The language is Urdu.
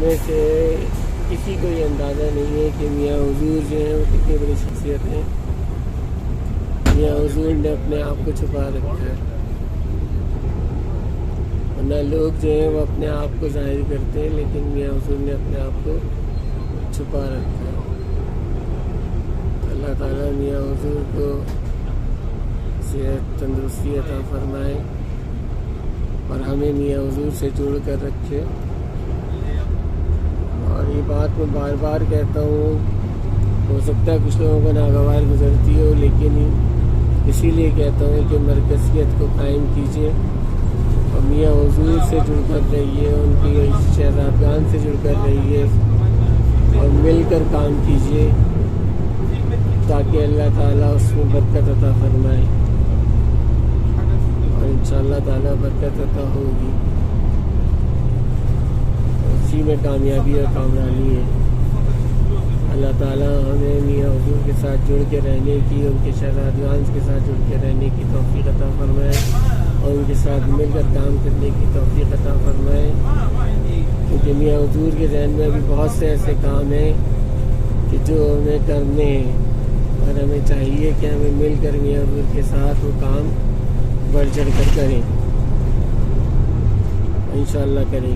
ہمیں سے کسی کو یہ اندازہ نہیں ہے کہ میاں حضور جو ہیں وہ کتنی بڑی شخصیت ہیں۔ میاں حضور نے اپنے آپ کو چھپا رکھا ہے، ورنہ لوگ جو ہیں وہ اپنے آپ کو ظاہر کرتے ہیں، لیکن میاں حضور نے اپنے آپ کو چھپا رکھا ہے۔ اللہ تعالیٰ میاں حضور کو صحت تندرستی عطا فرمائے اور ہمیں میاں حضور سے جوڑ کر رکھے۔ اور یہ بات میں بار بار کہتا ہوں، ہو سکتا ہے کچھ لوگوں کو ناگوار گزرتی ہو، لیکن اسی لیے کہتا ہوں کہ مرکزیت کو قائم کیجیے اور میاں حضور سے جڑ کر رہیے، ان کی شہزادگان سے جڑ کر رہیے اور مل کر کام کیجیے تاکہ اللہ تعالیٰ اس میں برکت عطا فرمائے، اور انشاءاللہ تعالیٰ برکت عطا ہوگی، اسی میں کامیابی اور کامرانی ہے۔ اللہ تعالیٰ ہمیں میاں حضور کے ساتھ جڑ کے رہنے کی، ان کے شہزادگان کے ساتھ جڑ کے رہنے کی توفیق عطا فرمائے اور ان کے ساتھ مل کر کام کرنے کی توفیق عطا فرمائے، کیونکہ میاں حضور کے ذہن میں بھی بہت سے ایسے کام ہیں کہ جو ہمیں کرنے ہیں، اور ہمیں چاہیے کہ ہمیں مل کر میاں حضور کے ساتھ وہ کام بڑھ چڑھ کر کریں، انشاءاللہ کریں گے۔